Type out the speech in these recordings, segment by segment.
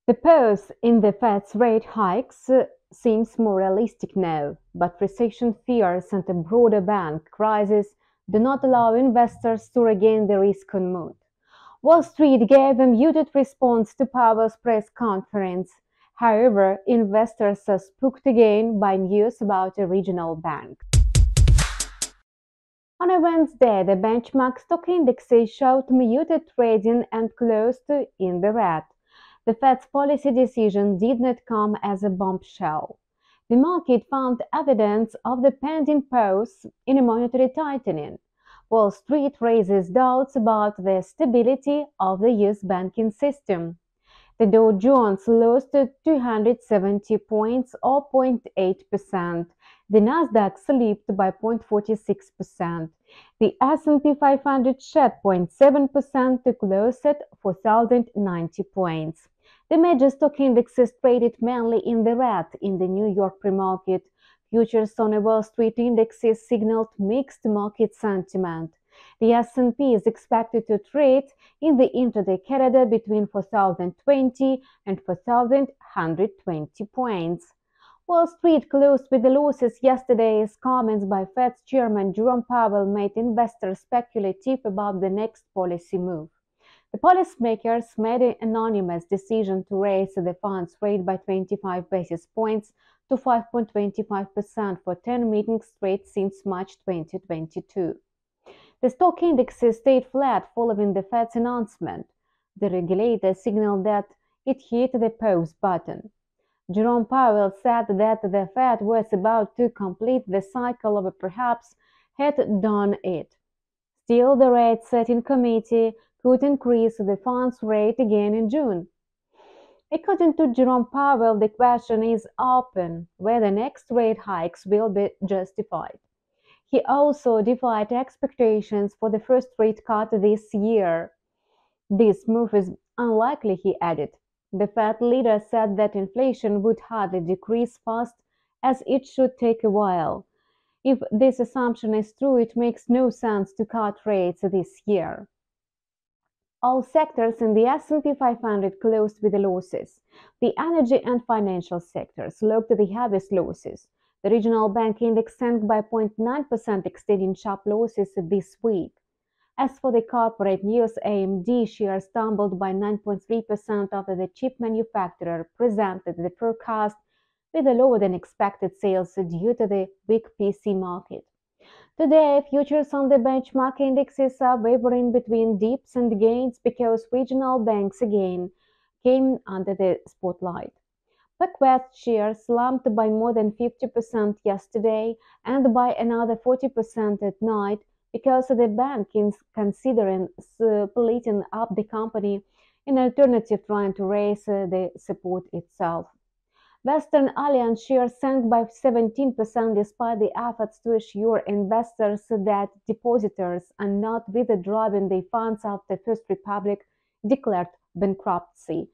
The pause in the Fed's rate hikes seems more realistic now, but recession fears and a broader bank crisis do not allow investors to regain the risk-on mood. Wall Street gave a muted response to Powell's press conference. However, investors are spooked again by news about a regional bank. On a Wednesday, the benchmark stock indexes showed muted trading and closed in the red. The Fed's policy decision did not come as a bombshell. The market found evidence of the pending pause in a monetary tightening. Wall Street raises doubts about the stability of the U.S. banking system. The Dow Jones lost 270 points or 0.8%. The Nasdaq slipped by 0.46%. The S&P 500 shed 0.7% to close at 4,090 points. The major stock indexes traded mainly in the red in the New York pre-market. Futures on Wall Street indexes signaled mixed market sentiment. The S&P is expected to trade in the intraday corridor between 4,020 and 4,120 points. Wall Street closed with the losses yesterday as comments by Fed's Chairman Jerome Powell made investors speculative about the next policy move. The policymakers made an anonymous decision to raise the funds rate by 25 basis points to 5.25% for 10 meetings straight since March 2022. The stock indexes stayed flat following the Fed's announcement. The regulator signaled that it hit the pause button. Jerome Powell said that the Fed was about to complete the cycle of perhaps had done it. Still, the rate-setting committee could increase the funds rate again in June. According to Jerome Powell, the question is open whether next rate hikes will be justified. He also defied expectations for the first rate cut this year. This move is unlikely, he added. The Fed leader said that inflation would hardly decrease fast, as it should take a while. If this assumption is true, it makes no sense to cut rates this year. All sectors in the S&P 500 closed with losses. The energy and financial sectors logged the heaviest losses. The regional bank index sank by 0.9%, extending sharp losses this week. As for the corporate news, AMD shares tumbled by 9.3% after the chip manufacturer presented the forecast with lower-than-expected sales due to the weak PC market. Today, futures on the benchmark indexes are wavering between dips and gains because regional banks again came under the spotlight. PacWest shares slumped by more than 50% yesterday and by another 40% at night because the bank is considering splitting up the company in alternative trying to raise the support itself. Western Alliance shares sank by 17% despite the efforts to assure investors that depositors are not withdrawing their funds after First Republic declared bankruptcy.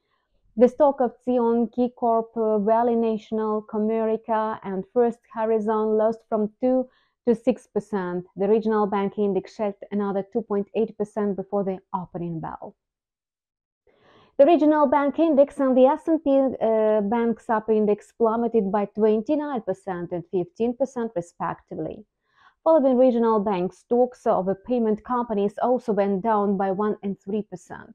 The stock of Zion, KeyCorp, Valley National, Comerica, and First Horizon lost from 2 to 6%. The regional bank index shed another 2.8% before the opening bell. The regional bank index and the S&P Bank Sub-Index plummeted by 29% and 15% respectively. Following regional bank stocks of payment companies also went down by 1% and 3%.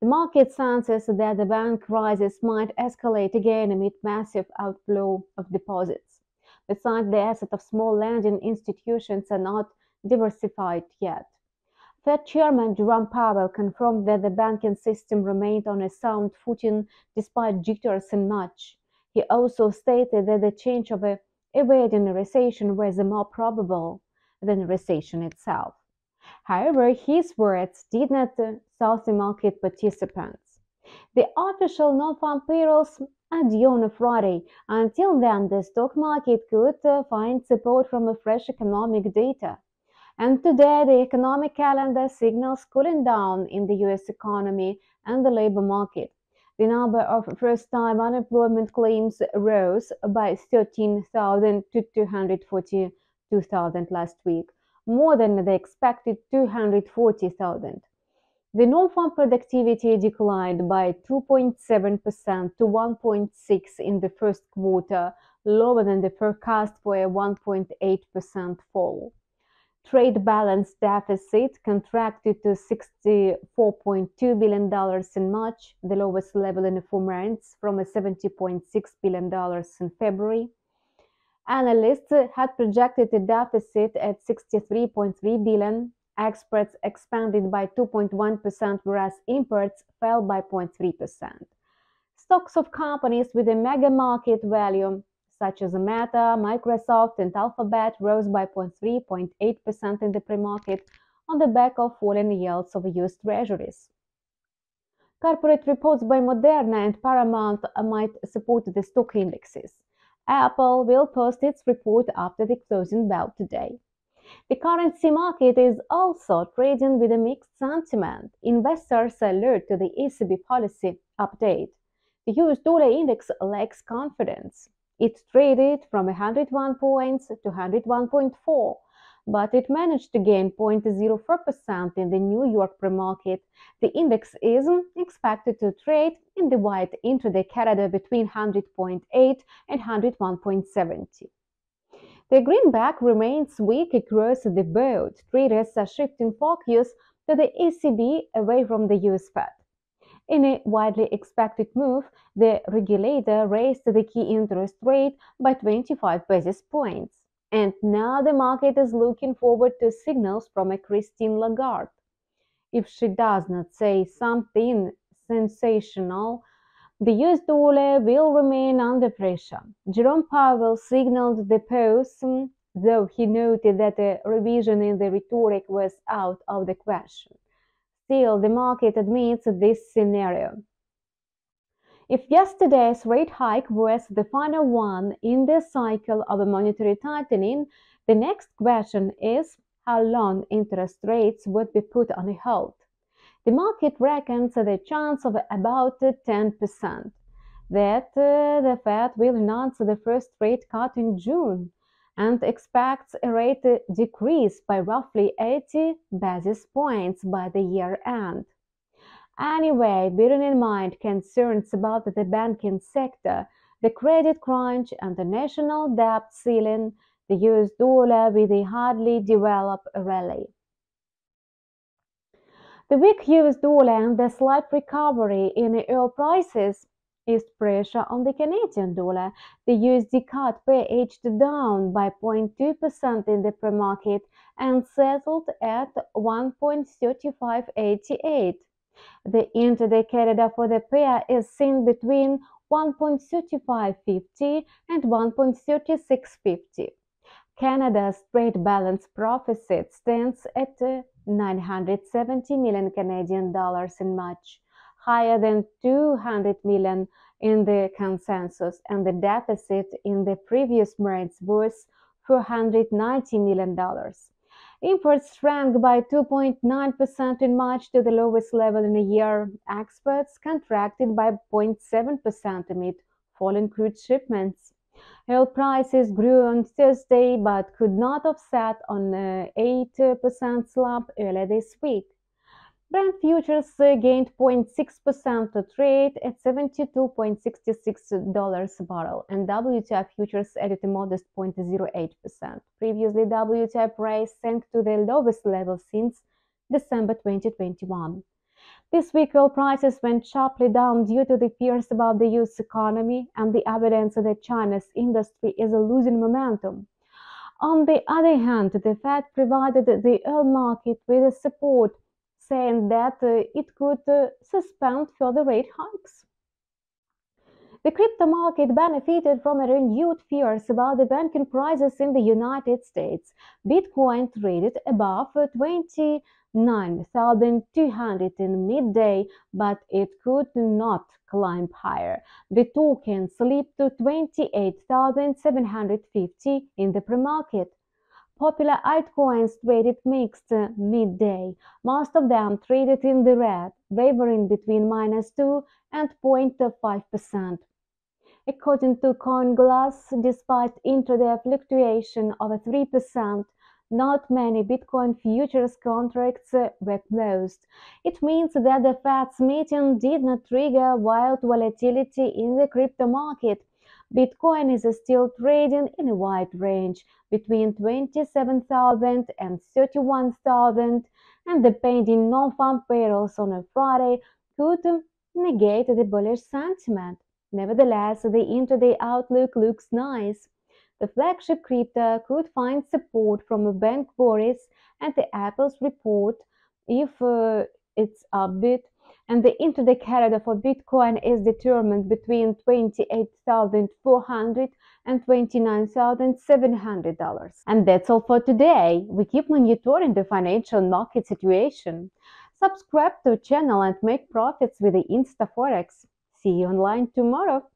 The market senses that the bank crisis might escalate again amid massive outflow of deposits. Besides, the assets of small lending institutions are not diversified yet. Fed Chairman Jerome Powell confirmed that the banking system remained on a sound footing despite jitters in March. He also stated that the change of evading a recession was more probable than a recession itself. However, his words did not soothe the market participants. The official NONFARM payrolls are due on Friday. Until then, the stock market could find support from fresh economic data. And today, the economic calendar signals cooling down in the U.S. economy and the labor market. The number of first-time unemployment claims rose by 13,000 to 242,000 last week, more than the expected 240,000. The non-farm productivity declined by 2.7% to 1.6 in the first quarter, lower than the forecast for a 1.8% fall. Trade balance deficit contracted to $64.2 billion in March, the lowest level in 4 months, from $70.6 billion in February. Analysts had projected a deficit at $63.3 billion. Exports expanded by 2.1%, whereas imports fell by 0.3%. Stocks of companies with a mega market value, such as Meta, Microsoft, and Alphabet, rose by 0.8% in the pre-market on the back of falling yields of U.S. Treasuries. Corporate reports by Moderna and Paramount might support the stock indexes. Apple will post its report after the closing bell today. The currency market is also trading with a mixed sentiment. Investors alert to the ECB policy update. The US dollar index lacks confidence. It traded from 101 points to 101.4, but it managed to gain 0.04% in the New York pre-market. The index is expected to trade in the wide intraday corridor between 100.8 and 101.70. The greenback remains weak across the board. Traders are shifting focus to the ECB away from the US Fed. In a widely expected move, the regulator raised the key interest rate by 25 basis points. And now the market is looking forward to signals from Christine Lagarde. If she does not say something sensational, the US dollar will remain under pressure. Jerome Powell signaled the pause, though he noted that a revision in the rhetoric was out of the question. Still, the market admits this scenario. If yesterday's rate hike was the final one in the cycle of monetary tightening, the next question is how long interest rates would be put on hold. The market reckons the chance of about 10% that the Fed will announce the first rate cut in June and expects a rate decrease by roughly 80 basis points by the year end. Anyway, bearing in mind concerns about the banking sector, the credit crunch, and the national debt ceiling, the US dollar will hardly develop a rally. The weak US dollar and the slight recovery in oil prices eased pressure on the Canadian dollar. The USD cut pair edged down by 0.2% in the pre-market and settled at 1.3588. The intraday corridor for the pair is seen between 1.3550 and 1.3650. Canada's trade balance deficit stands at 970 million Canadian dollars in March, higher than 200 million in the consensus, and the deficit in the previous month was $490 million. Imports shrank by 2.9% in March to the lowest level in a year. Exports contracted by 0.7% amid falling crude shipments. Oil prices grew on Thursday but could not offset an 8% slump earlier this week. Brent futures gained 0.6% to trade at $72.66 a barrel, and WTI futures added a modest 0.08%. Previously, WTI price sank to the lowest level since December 2021. This week, oil prices went sharply down due to the fears about the U.S. economy and the evidence that China's industry is losing momentum. On the other hand, the Fed provided the oil market with support, saying that it could suspend further rate hikes. The crypto market benefited from renewed fears about the banking crisis in the United States. Bitcoin traded above 29,200 in midday, but it could not climb higher. The token slipped to 28,750 in the pre-market. Popular altcoins traded mixed midday. Most of them traded in the red, wavering between -2 and 0.5%. According to CoinGlass, despite intraday fluctuation of 3%, not many Bitcoin futures contracts were closed. It means that the Fed's meeting did not trigger wild volatility in the crypto market. Bitcoin is still trading in a wide range between 27,000 and 31,000, and the pending non-farm payrolls on a Friday could negate the bullish sentiment. Nevertheless, the intraday outlook looks nice. The flagship crypto could find support from bank worries and the Apple's report if it's upbeat, and the intraday corridor for Bitcoin is determined between $28,400 and $29,700. And that's all for today. We keep monitoring the financial market situation. Subscribe to the channel and make profits with the InstaForex. See you online tomorrow.